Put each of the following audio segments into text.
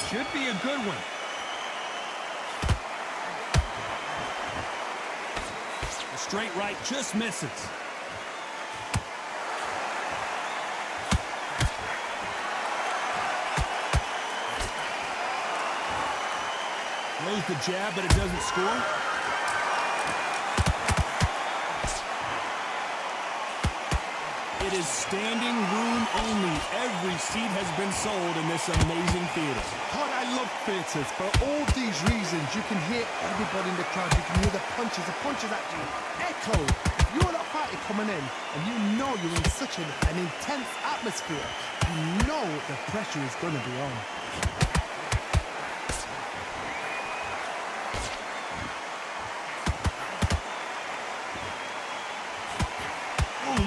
Should be a good one. The straight right just misses. Throws the jab, but it doesn't score. It is standing room only. Every seat has been sold in this amazing theater. God, I love theatres. For all these reasons, you can hear everybody in the crowd. You can hear the punches actually echo. You're not fighting coming in, and you know you're in such an intense atmosphere. You know the pressure is going to be on.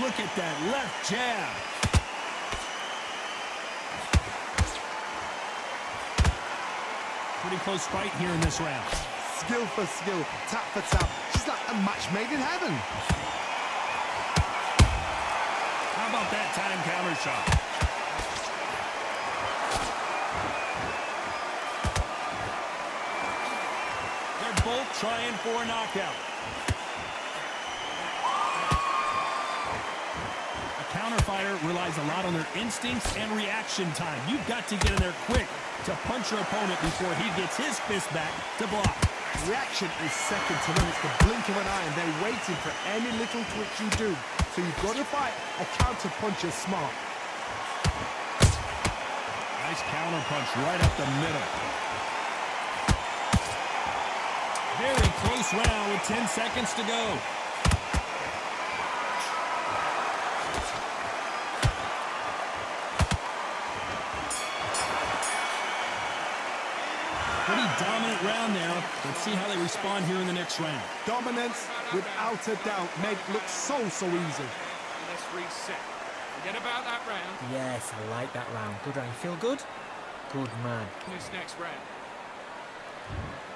Look at that left jab. Pretty close fight here in this round. Skill for skill, tap for tap. She's like a match made in heaven. How about that time counter shot? They're both trying for a knockout. Counter fighter relies a lot on their instincts and reaction time. You've got to get in there quick to punch your opponent before he gets his fist back to block. Reaction is second to none. It's the blink of an eye, and they're waiting for any little twitch you do. So you've got to fight a counter puncher smart. Nice counter punch right up the middle. Very close round with 10 seconds to go. Pretty dominant round there. Let's see how they respond here in the next round. Dominance, without a doubt, made it look so easy. Let's reset. Forget about that round. Yes, I like that round. Good round. Feel good? Good man. This next round.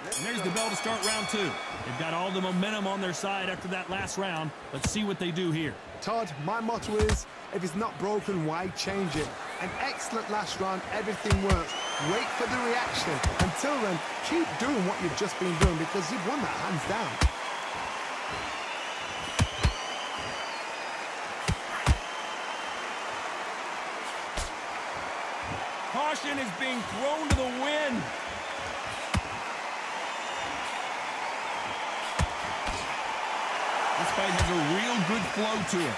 And there's the bell to start round two. They've got all the momentum on their side after that last round. Let's see what they do here. Todd, my motto is, if it's not broken, why change it? An excellent last round, everything works. Wait for the reaction. Until then, keep doing what you've just been doing because you've won that hands down. Caution is being thrown to the wind. This fight has a real good flow to it.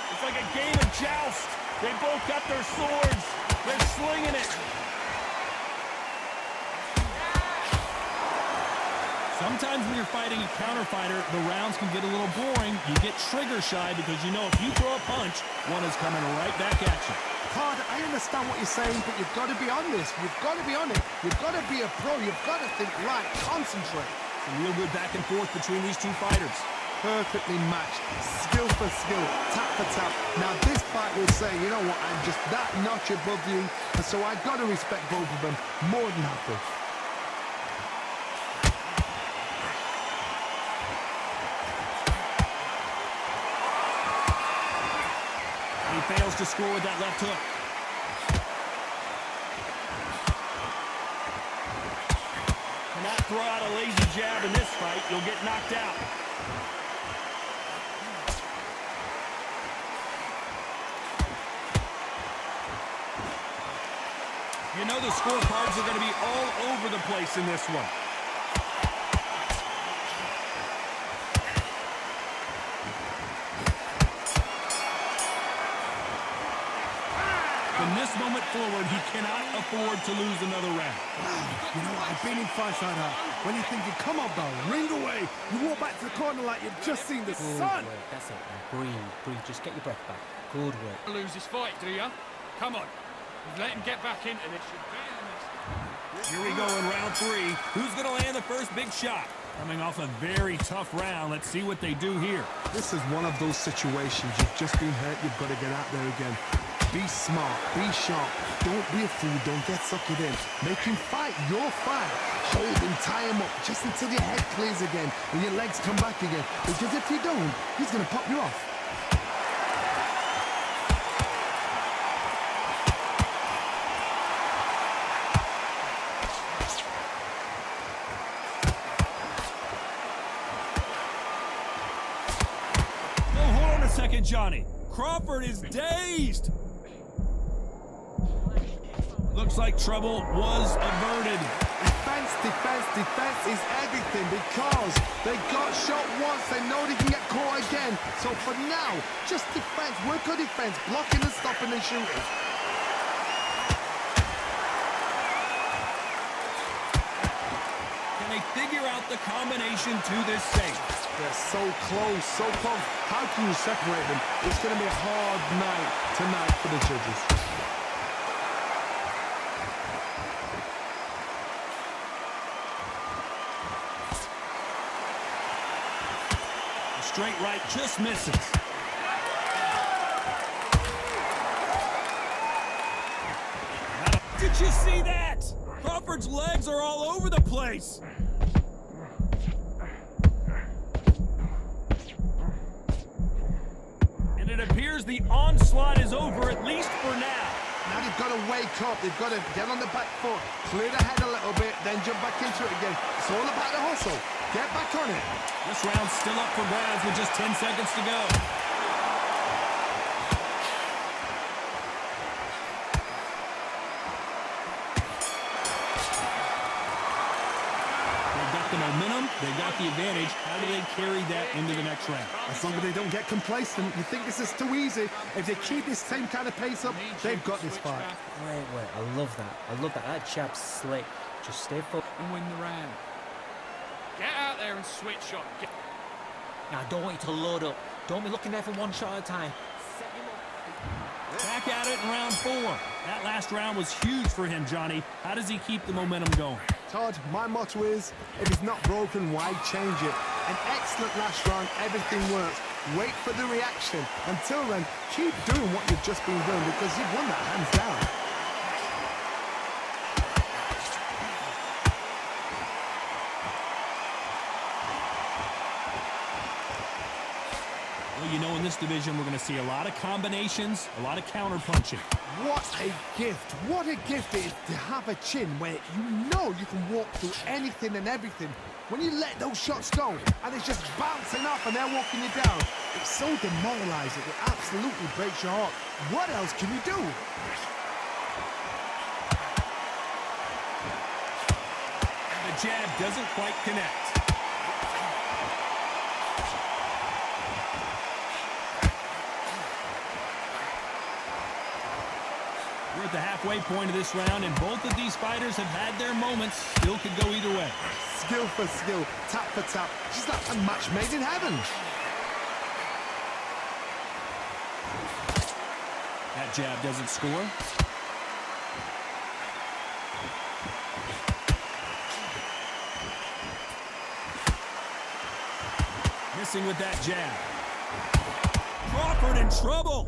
It's like a game of joust. They both got their swords. They're slinging it. Sometimes when you're fighting a counter fighter, the rounds can get a little boring. You get trigger shy because you know if you throw a punch, one is coming right back at you. Todd, I understand what you're saying, but you've got to be on this. You've got to be on it. You've got to be a pro. You've got to think right. Concentrate. Some real good back and forth between these two fighters. Perfectly matched. Skill for skill. Tap for tap. Now this fight will say, you know what, I'm just that notch above you. And so I've got to respect both of them more than happy. He fails to score with that left hook. Cannot throw out a lazy jab in this fight. You'll get knocked out. You know the scorecards are going to be all over the place in this one. From this moment forward, he cannot afford to lose another round. You know what? I've been in fights like that. When you're thinking, come on, bro, ring away. You walk back to the corner like you've just seen the sun. Good work. That's it, man. Breathe. Just get your breath back. Good work. Lose this fight, do you? Come on. You've let him get back into this. You're better than this. Here we go in round three. Who's going to land the first big shot? Coming off a very tough round. Let's see what they do here. This is one of those situations. You've just been hurt. You've got to get out there again. Be smart, be sharp. Don't be a fool, don't get suckered in. Make him fight your fight. Hold him, tie him up, just until your head clears again and your legs come back again. Because if you don't, he's going to pop you off. Oh, hold on a second, Johnny. Crawford is dazed. Looks like trouble was averted. Defense is everything because they got shot once. They know they can get caught again. So for now, just defense. Work on defense, blocking and stopping and shooting. Can they figure out the combination to this save? They're so close, so close. How can you separate them? It's going to be a hard night tonight for the judges. Straight right just misses. Did you see that? Crawford's legs are all over the place. And it appears the onslaught is over, at least for now. Now they've got to wake up. They've got to get on the back foot, clear the head a little bit, then jump back into it again. It's all about the hustle. Get back on it. This round's still up for grabs with just 10 seconds to go. They've got the momentum, they've got the advantage. How do they carry that into the next round? As long as they don't get complacent, you think this is too easy. If they keep this same kind of pace up, they've got this fight. Wait, I love that. I love that. That jab's slick. Just stay focused. And win the round. Get out there and switch on. Now, I don't want you to load up. Don't be looking there for one shot at a time. Set him up. Back at it in round 4. That last round was huge for him, Johnny. How does he keep the momentum going? Todd, my motto is, if it's not broken, why change it? An excellent last round, everything works. Wait for the reaction. Until then, keep doing what you've just been doing because you've won that hands down. Well, you know, in this division, we're going to see a lot of combinations, a lot of counter-punching. What a gift. What a gift it is to have a chin where you know you can walk through anything and everything. When you let those shots go and it's just bouncing off and they're walking you down, it's so demoralizing. It absolutely breaks your heart. What else can you do? The jab doesn't quite connect. We're at the halfway point of this round, and both of these fighters have had their moments. Still could go either way. Skill for skill, tap for tap, just like a match made in heaven. That jab doesn't score. Missing with that jab. Crawford in trouble.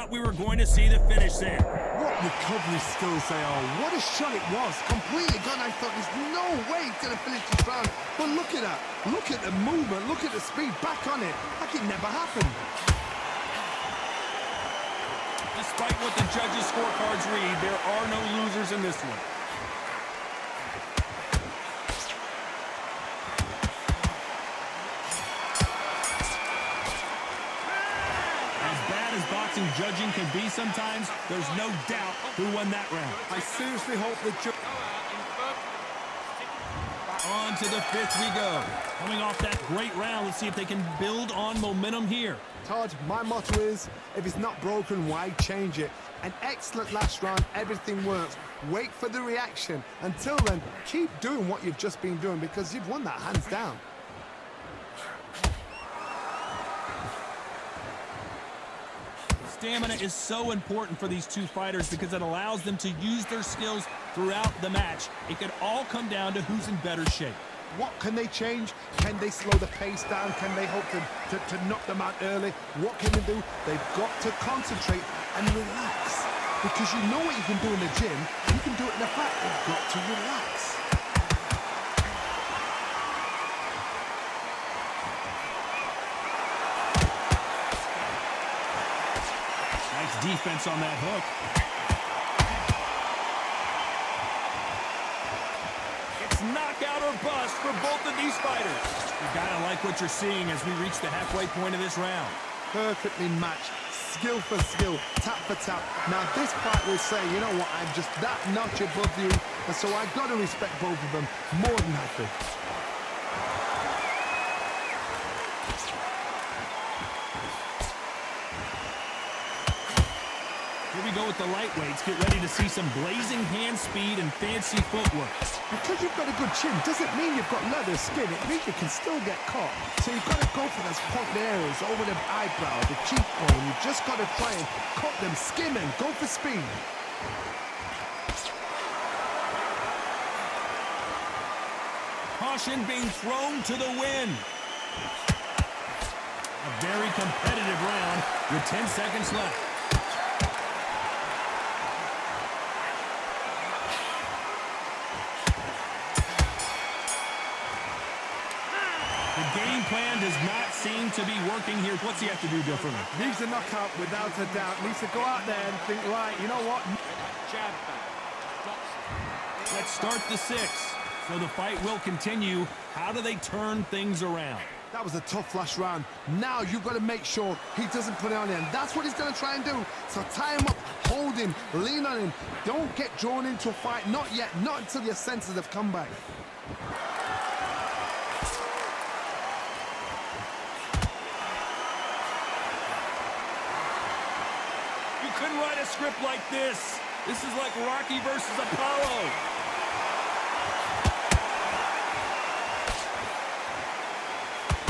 We were going to see the finish there. What recovery skills they are. What a shot it was. Completely gone. I thought there's no way he's going to finish this round. But look at that. Look at the movement. Look at the speed. Back on it. Like it never happened. Despite what the judges' scorecards read, there are no losers in this one. Boxing judging can be sometimes, there's no doubt who won that round. I seriously hope the judge... On to the 5th we go. Coming off that great round, let's see if they can build on momentum here. Todd, my motto is, if it's not broken, why change it? An excellent last round, everything works. Wait for the reaction. Until then, keep doing what you've just been doing because you've won that hands down. Stamina is so important for these two fighters because it allows them to use their skills throughout the match. It could all come down to who's in better shape. What can they change? Can they slow the pace down? Can they hope to knock them out early? What can they do? They've got to concentrate and relax. Because you know what you can do in the gym, you can do it in the fight. They've got to relax. Nice defense on that hook. It's knockout or bust for both of these fighters. You gotta like what you're seeing as we reach the halfway point of this round. Perfectly matched, skill for skill, tap for tap. Now this fight will say, you know what, I'm just that notch above you, and so I've got to respect both of them more than happy. Here we go with the lightweights. Get ready to see some blazing hand speed and fancy footwork. Because you've got a good chin doesn't mean you've got leather skin. It means you can still get caught. So you've got to go for those pointed areas over the eyebrow, the cheekbone. You've just got to try and cut them, skim and go for speed. Caution being thrown to the wind. A very competitive round with 10 seconds left. The game plan does not seem to be working here. What's he have to do differently? Needs a knockout without a doubt. Needs to go out there and think, right, you know what? Jab back. Let's start the 6th. So the fight will continue. How do they turn things around? That was a tough last round. Now you've got to make sure he doesn't put it on him. That's what he's going to try and do. So tie him up, hold him, lean on him. Don't get drawn into a fight. Not yet. Not until your senses have come back. You couldn't write a script like this. This is like Rocky versus Apollo.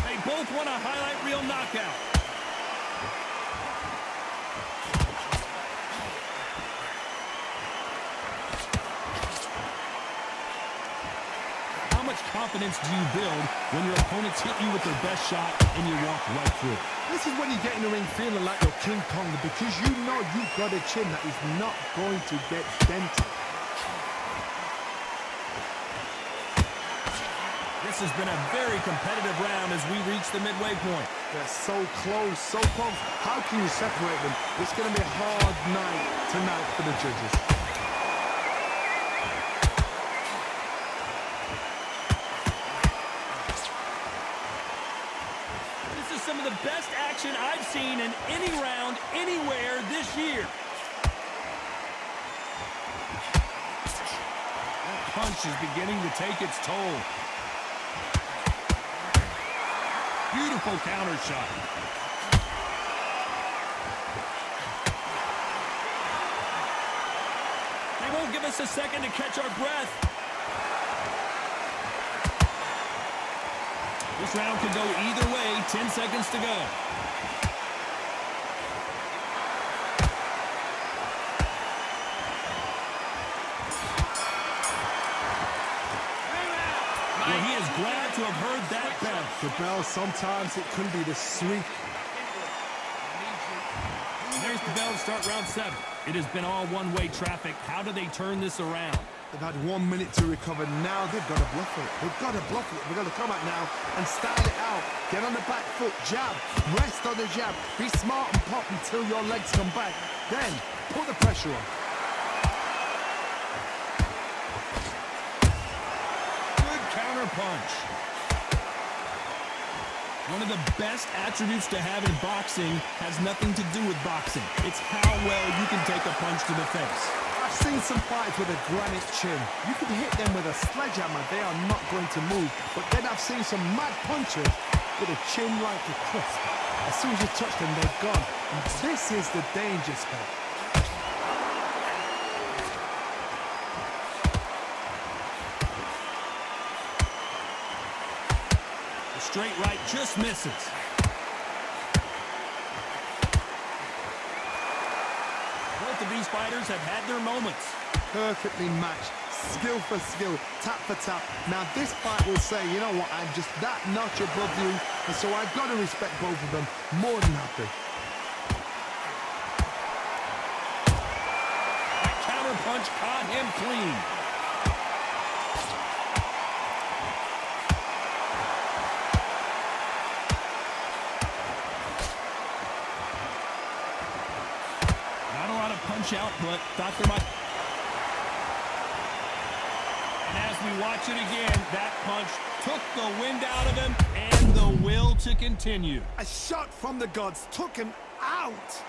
They both want a highlight reel knockout. How much confidence do you build when your opponents hit you with their best shot and you walk right through it? This is when you get in the ring feeling like you're King Kong, because you know you've got a chin that is not going to get dented. This has been a very competitive round as we reach the midway point. They're so close, so close. How can you separate them? It's going to be a hard night tonight for the judges. This is some of the best action I've seen in any round, anywhere this year. That punch is beginning to take its toll. Beautiful counter shot. They won't give us a second to catch our breath. This round could go either way. 10 seconds to go. Well, he is glad to have heard that bell. The bell, sometimes it can be the sweet. There's the bell to start round 7. It has been all one-way traffic. How do they turn this around? They've had 1 minute to recover. Now they've got to bluff it. They've got to bluff it. They've got to come out now and style it out. Get on the back foot, jab, rest on the jab. Be smart and pop until your legs come back. Then put the pressure on. Good counter punch. One of the best attributes to have in boxing has nothing to do with boxing. It's how well you can take a punch to the face. I've seen some fighters with a granite chin. You can hit them with a sledgehammer, they are not going to move. But then I've seen some mad punchers with a chin like a crisp. As soon as you touch them, they're gone. And this is the danger spot. The straight right just misses. Both of these fighters have had their moments. Perfectly matched, skill for skill, tap for tap. Now this fight will say, you know what, I'm just that notch above you, and so I've got to respect both of them more than happy. That counter punch caught him clean. Not a lot of punch output. Thought there might... And as we watch it again, that punch took the wind out of him and the will to continue. A shot from the gods took him out.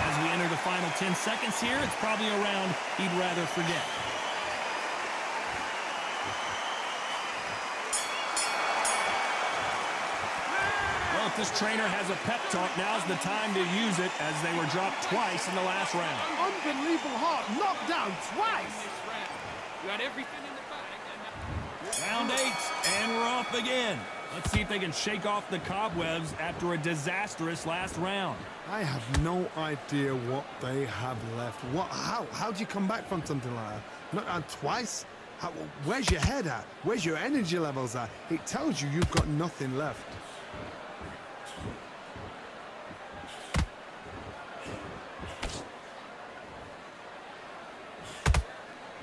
As we enter the final 10 seconds here, it's probably a round he'd rather forget. Well, if this trainer has a pep talk, now's the time to use it, as they were dropped twice in the last round. Unbelievable heart, knocked down twice. This round, you had everything in the bag, and Round 8, and we're off again. Let's see if they can shake off the cobwebs after a disastrous last round. I have no idea what they have left. How do you come back from something like that? Not down twice? Where's your head at? Where's your energy levels at? It tells you you've got nothing left.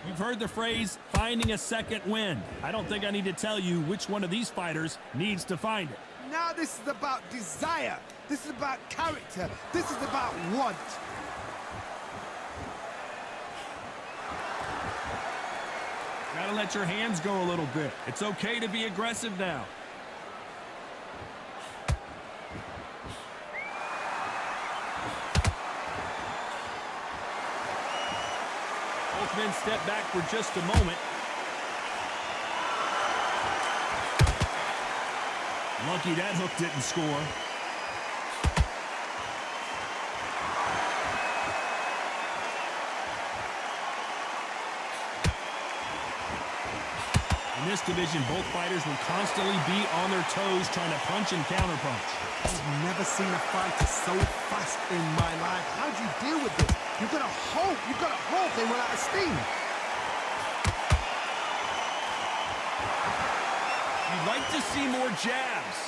You've heard the phrase, finding a second wind. I don't think I need to tell you which one of these fighters needs to find it. Now this is about desire. This is about character. This is about want. Gotta let your hands go a little bit. It's okay to be aggressive now. Both men step back for just a moment. Lucky that hook didn't score. In this division, both fighters will constantly be on their toes trying to punch and counterpunch. I've never seen a fighter so fast in my life. How do you deal with this? You've got to hope. You've got to hope they run out of steam. You'd like to see more jabs.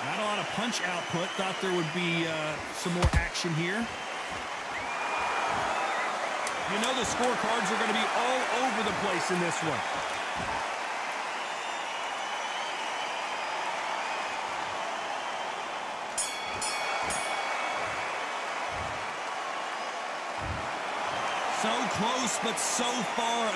Not a lot of punch output. Thought there would be some more action here. You know the scorecards are going to be all over the place in this one. So close, but so far